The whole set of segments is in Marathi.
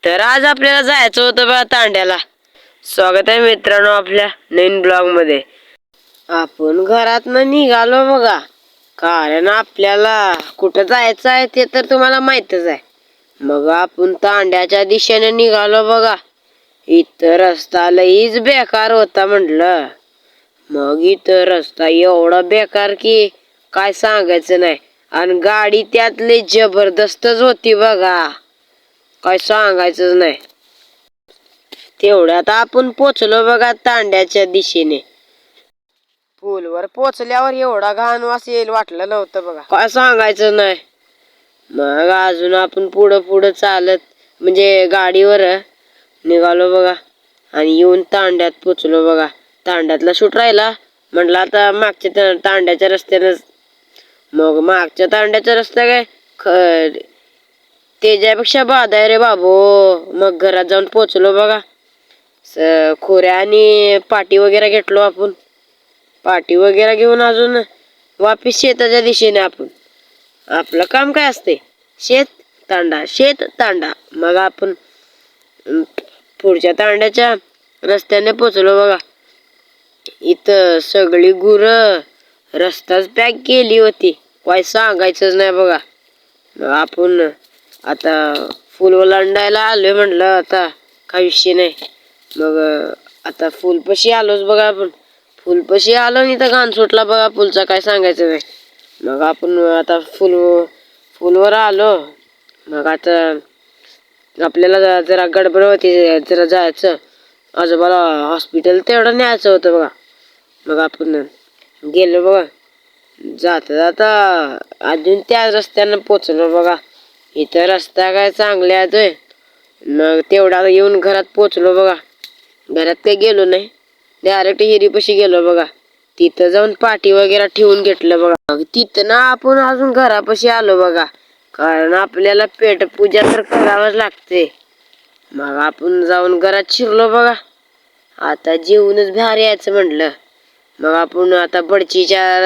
तर आज आपल्याला जायचं होतं बघा तांड्याला. स्वागत आहे मित्रांनो आपल्या नवीन ब्लॉग मध्ये. आपण घरातनं निघालो बघा, कारण आपल्याला कुठं जायचं आहे ते तर तुम्हाला माहितच आहे. मग आपण तांड्याच्या दिशेने निघालो बघा. इथं रस्ता लईच बेकार होता म्हटलं. मग इथं रस्ता एवढा बेकार की काय सांगायचं नाही. आणि गाडी त्यातली जबरदस्तच होती बघा, काय सांगायचंच नाही. तेवढ्यात आपण पोचलो बघा तांड्याच्या दिशेने. पूलवर पोचल्यावर एवढा घाण वास येईल वाटलं नव्हतं बघा, काय सांगायचं नाही. मग अजून आपण पुढं पुढं चालत म्हणजे गाडीवर निघालो बघा. आणि येऊन तांड्यात पोचलो बघा. तांड्यातला शूट राहिला म्हटलं आता मागच्या तांड्याच्या रस्त्यानं. मग मागच्या तांड्याचा रस्ता काय त्याच्यापेक्षा बाद आहे रे बाबू. मग घरात जाऊन पोचलो बघा. खोऱ्या आणि पाटी वगैरे घेतलो आपण. पाटी वगैरे घेऊन अजून वापिस शेताच्या दिशेने आपण. आपलं काम काय असते, शेत तांडा शेत तांडा. मग आपण पुढच्या तांड्याच्या रस्त्याने पोचलो बघा. इथं सगळी गुरं रस्ताच पॅक केली होती, काय सांगायचंच नाही बघा. मग आपण आता फुल ओलांडायला आलोय म्हटलं, आता काही विषय नाही. मग आता फुलपशी आलोच बघा आपण. फुलपशी आलो आणि इथं घाण सुटला बघा फुलचा, काय सांगायचं नाही. मग आपण आता फुलवर आलो. मग आता आपल्याला जरा गडबड होती, जरा जायचं आजोबाला हॉस्पिटल तेवढं न्यायचं होतं बघा. मग आपण गेलो बघा. जाता जाता अजून त्या रस्त्यानं पोचलो बघा. इथं रस्ता काय चांगले आहे. मग तेवढा येऊन घरात पोचलो बघा. घरात काही गेलो नाही, डायरेक्ट हिरीपाशी गेलो बघा. तिथं जाऊन पाठी वगैरे ठेवून घेतलं बघा. मग तिथं ना आपण अजून घरापाशी आलो बघा, कारण आपल्याला पेटपूजा तर करावंच लागते. मग आपण जाऊन घरात शिरलो बघा. आता जेवूनच बाहेर यायचं म्हटलं. मग आपण आता बडचीच्या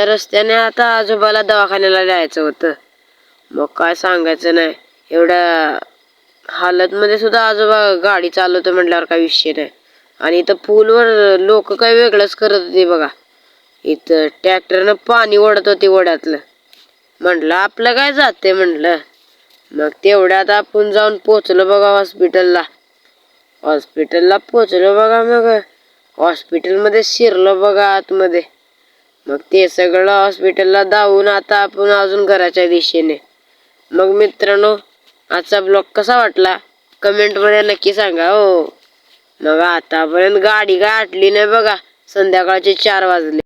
रस्त्याने आता आजोबाला दवाखान्याला जायचं होतं. मग काय सांगायचं नाही, एवढ्या हालत मध्ये सुद्धा आजोबा गाडी चालवतो म्हटल्यावर काही विषय नाही. आणि इथं पूलवर लोक काय वेगळंच करत होते बघा. इथं ट्रॅक्टरनं पाणी ओढत होते ओढ्यातलं. म्हटलं आपलं काय जाते म्हटलं. मग तेवढ्यात आपण जाऊन पोचलो बघा हॉस्पिटलला पोचलो बघा. मग हॉस्पिटलमध्ये शिरलो बघा आतमध्ये. मग ते सगळं हॉस्पिटलला दावून आता आपण अजून घराच्या दिशेने. मग मित्रांनो, आजचा ब्लॉग कसा वाटला कमेंटमध्ये नक्की सांगा हो. मग आतापर्यंत गाडी काय आटली नाही बघा, संध्याकाळचे 4 वाजले.